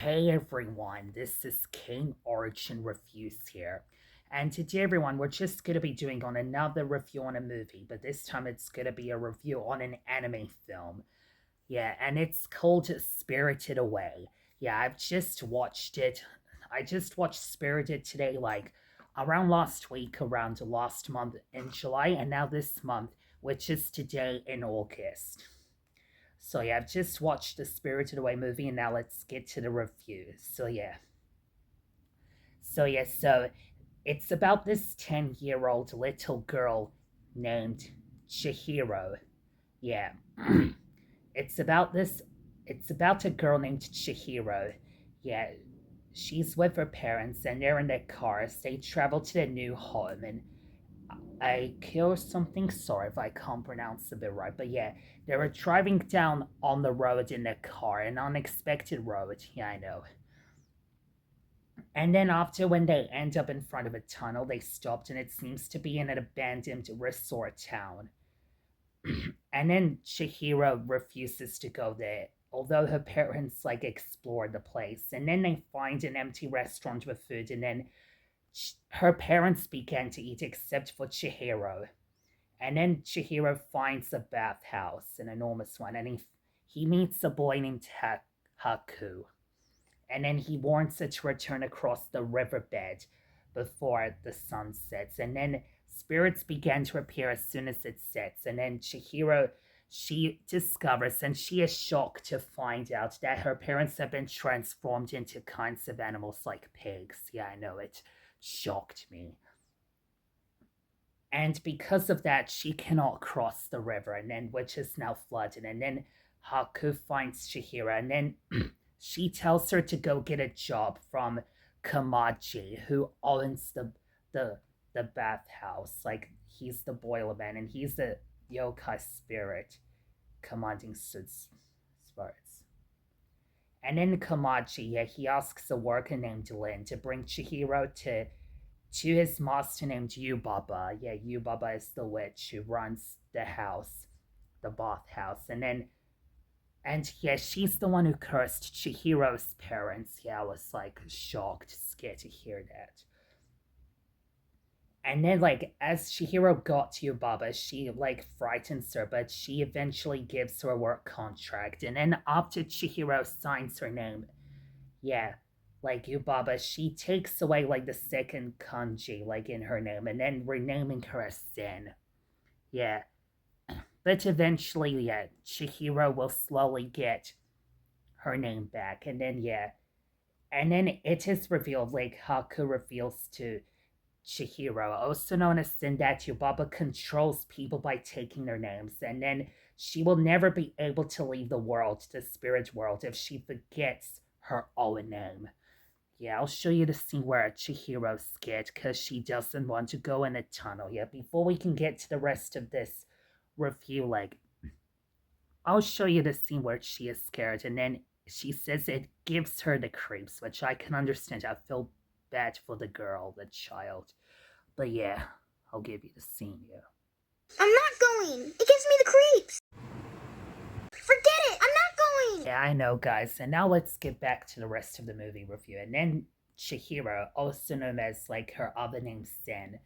Hey everyone, this is King Arjun Reviews here. And today, everyone, we're just going to be doing on another review on a movie, but this time it's going to be a review on an anime film. Yeah, and it's called Spirited Away. Yeah, I've just watched it. I just watched Spirited today, like around last week, around last month in July, and now this month, which is today in August. So yeah, I've just watched the Spirited Away movie, and now let's get to the review. So it's about this 10-year-old little girl named Chihiro. Yeah. it's about this it's about a girl named Chihiro. Yeah. She's with her parents and they're in their cars. They travel to their new home and I kill something. Sorry if I can't pronounce it right, but yeah, they were driving down on the road in their car, an unexpected road. Yeah, I know. And then after, when they end up in front of a tunnel, they stopped, and it seems to be in an abandoned resort town. And then Chihiro refuses to go there, although her parents like explore the place. And then they find an empty restaurant with food, and then her parents begin to eat except for Chihiro. And then Chihiro finds a bathhouse, an enormous one, and he meets a boy named Haku. And then he warns her to return across the riverbed before the sun sets. And then spirits begin to appear as soon as it sets. And then Chihiro, she discovers and she is shocked to find out that her parents have been transformed into kinds of animals like pigs. Yeah, I know, it shocked me. And because of that, she cannot cross the river, and then which is now flooded. And then Haku finds Chihiro, and then she tells her to go get a job from Kamaji, who owns the the bathhouse. Like he's the boiler man, and he's the yokai spirit commanding spirits. And in Kamaji, yeah, he asks a worker named Lin to bring Chihiro to his master named Yubaba. Yeah, Yubaba is the witch who runs the house, the bathhouse. And yeah, she's the one who cursed Chihiro's parents. Yeah, I was like shocked, scared to hear that. And then, like, as Chihiro got to Yubaba, she like frightens her, but she eventually gives her a work contract. And then after Chihiro signs her name, yeah, like Yubaba, she takes away like the second kanji, like in her name, and then renaming her as Sen. Yeah, but eventually, yeah, Chihiro will slowly get her name back, and then yeah, and then it is revealed, like Haku reveals to Chihiro, also known as Sen, that Yubaba controls people by taking their names, and then she will never be able to leave the world, the spirit world, if she forgets her own name. Yeah, I'll show you the scene where Chihiro's scared because she doesn't want to go in a tunnel. Yeah, before we can get to the rest of this review, like, I'll show you the scene where she is scared and then she says it gives her the creeps, which I can understand. I feel bad for the girl, the child. But yeah, I'll give you the scene, yeah. I'm not going. It gives me the creeps. Forget it. I'm not going. Yeah, I know, guys. And now let's get back to the rest of the movie review. And then Chihiro, also known as like her other name Sen,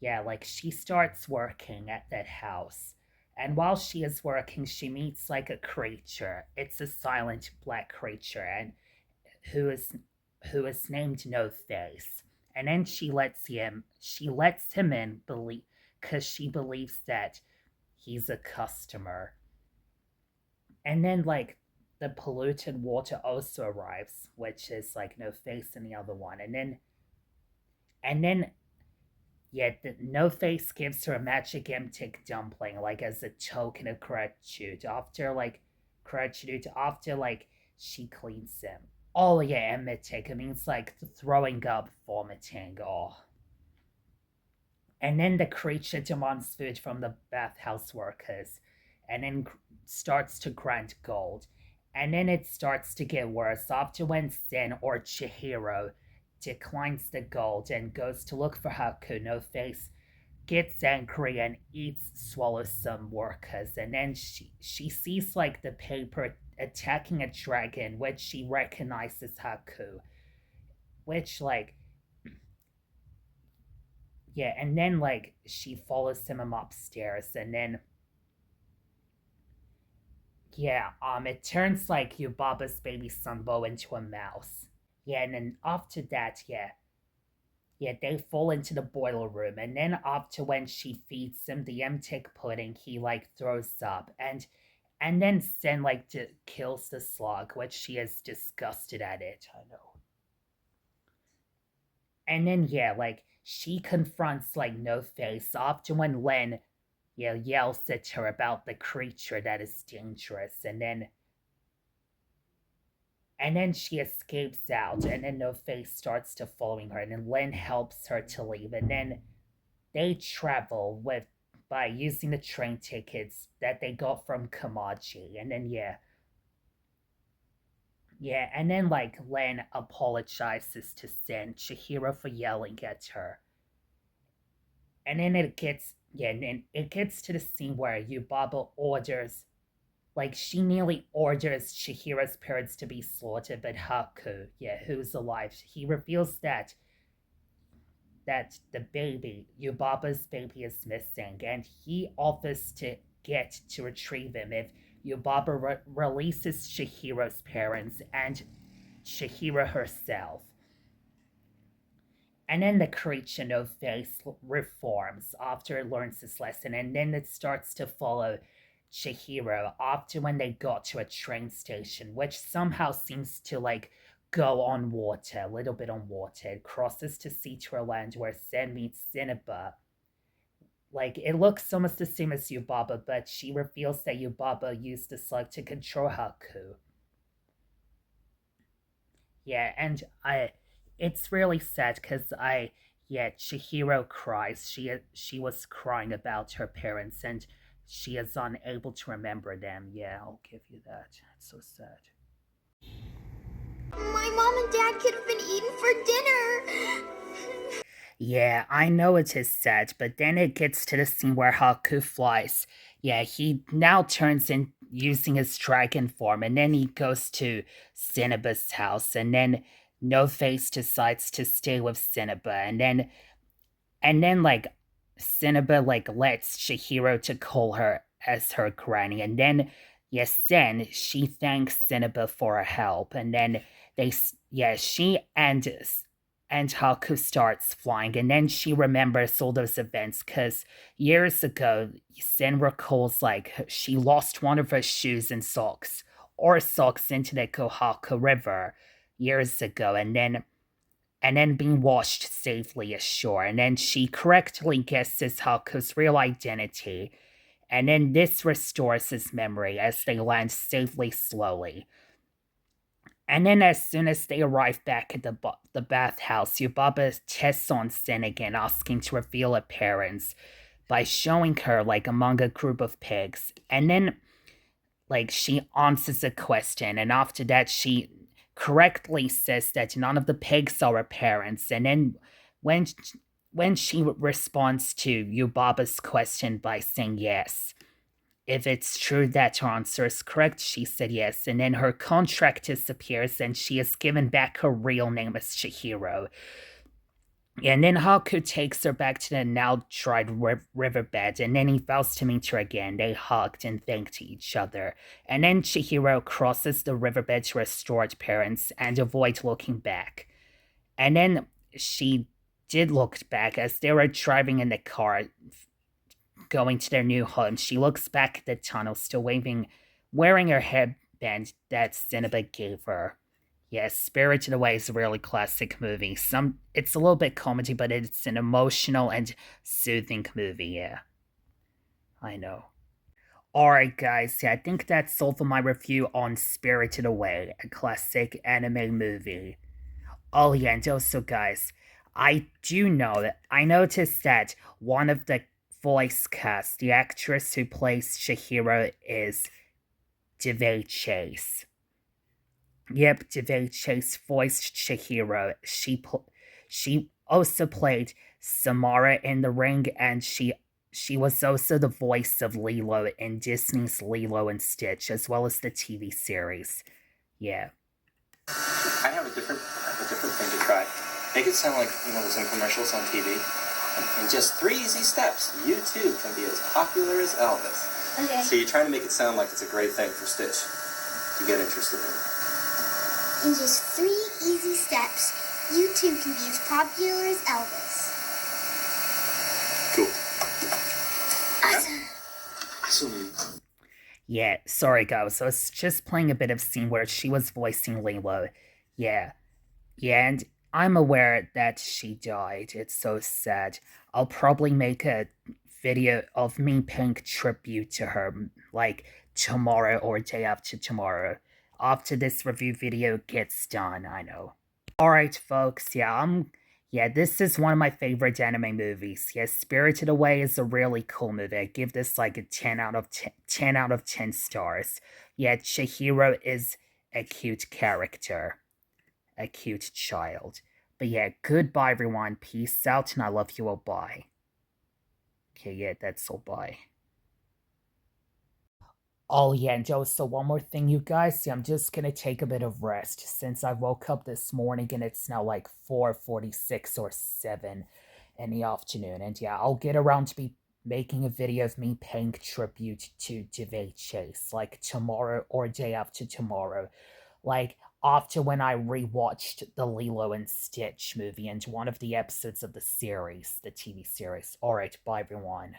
yeah, like she starts working at that house. And while she is working, she meets like a creature. It's a silent black creature, and who is who is named No Face. And then she lets him in believe because she believes that he's a customer. And then like the polluted water also arrives, which is like No Face in the other one. And then yeah, the No Face gives her a magic MTIC dumpling, like as a token of gratitude after like she cleans him. Oh yeah, MTIC, it means like throwing up, vomiting, oh. And then the creature demands food from the bathhouse workers and then starts to grant gold. And then it starts to get worse after when Sen or Chihiro declines the gold and goes to look for Haku. No Face gets swallows some workers, and then she sees like the paper attacking a dragon, which she recognizes Haku, which like yeah, and then like she follows him upstairs, and then yeah, it turns like Yubaba's baby Sunbow into a mouse. Yeah, and then after that, yeah, they fall into the boiler room, and then after when she feeds him the MTIC pudding, he like throws up, and then Sen like kills the slug, which she is disgusted at it. I know. And then yeah, like she confronts like No Face after when Len yells at her about the creature that is dangerous, and then she escapes out, and then No Face starts to following her, and then Len helps her to leave, and then they travel with by using the train tickets that they got from Kamaji, and then and then like Len apologizes to Sen Chihiro for yelling at her, and then and then it gets to the scene where Yubaba orders, like she nearly orders Chihiro's parents to be slaughtered, but Haku, who's alive, he reveals that the baby, Yubaba's baby, is missing, and he offers to get to retrieve him if Yubaba releases Chihiro's parents and Chihiro herself. And then the creature No Face reforms after it learns this lesson, and then it starts to follow Chihiro after when they got to a train station, which somehow seems to like go on water, a little bit on water. It crosses to Seatura Land where Sen meets Cinnaba. Like, it looks almost the same as Yubaba, but she reveals that Yubaba used the slug to control Haku. Yeah, and it's really sad because Chihiro cries. She was crying about her parents, and she is unable to remember them. Yeah, I'll give you that. It's so sad. My mom and dad could have been eaten for dinner. Yeah, I know it is sad, but then it gets to the scene where Haku flies. Yeah, he now turns in using his dragon form, and then he goes to Cinnaba's house, and then No Face decides to stay with Cinnaba, and then like Cinnaba like lets Chihiro to call her as her granny, and then then she thanks Cinnaba for her help, and then she and Haku starts flying, and then she remembers all those events because years ago, Sen recalls like she lost one of her shoes and socks into the Kohaku River years ago, and then being washed safely ashore. And then she correctly guesses Haku's real identity, and then this restores his memory as they land safely slowly. And then as soon as they arrive back at the bathhouse, Yubaba tests on Sen again, asking to reveal her parents by showing her like among a group of pigs. And then like she answers a question, and after that she correctly says that none of the pigs are her parents. And then when she responds to Yubaba's question by saying yes, if it's true that her answer is correct, she said yes, and then her contract disappears and she is given back her real name as Chihiro. And then Haku takes her back to the now dried riverbed, and then he vows to meet her again. They hugged and thanked each other. And then Chihiro crosses the riverbed to restore her parents and avoid looking back. And then she did look back as they were driving in the car, going to their new home. She looks back at the tunnel, still wearing her headband that Cinnaba gave her. Yes, Spirited Away is a really classic movie. It's a little bit comedy, but it's an emotional and soothing movie, yeah. I know. Alright, guys, I think that's all for my review on Spirited Away, a classic anime movie. Oh, yeah, and also, guys, I noticed that one of the voice cast, the actress who plays Chihiro, is Daveigh Chase. Yep, Daveigh Chase voiced Chihiro. She also played Samara in The Ring, and she she was also the voice of Lilo in Disney's Lilo and Stitch, as well as the TV series. Yeah. I have a different thing to try. Make it sound like, those infomercials on TV. In just 3 easy steps, you too can be as popular as Elvis. Okay. So you're trying to make it sound like it's a great thing for Stitch to get interested in. In just 3 easy steps, you too can be as popular as Elvis. Cool. Awesome. Awesome. Yeah, sorry guys, I was just playing a bit of scene where she was voicing Lilo. Yeah. Yeah, and I'm aware that she died. It's so sad. I'll probably make a video of me paying tribute to her, like, tomorrow or day after tomorrow. After this review video gets done, I know. Alright, folks, yeah, this is one of my favorite anime movies. Yeah, Spirited Away is a really cool movie. I give this like a 10 out of 10 stars. Yeah, Chihiro is a cute character. A cute child. But yeah, goodbye everyone. Peace out, and I love you all. Bye. Okay, yeah, that's all. Bye. Oh yeah, and also one more thing, you guys. Yeah, I'm just gonna take a bit of rest since I woke up this morning and it's now like 4:46 or 7 in the afternoon. And yeah, I'll get around to be making a video of me paying tribute to Daveigh Chase, like tomorrow or day after tomorrow. Like after when I rewatched the Lilo and Stitch movie and one of the episodes of the series, the TV series. Alright, bye everyone.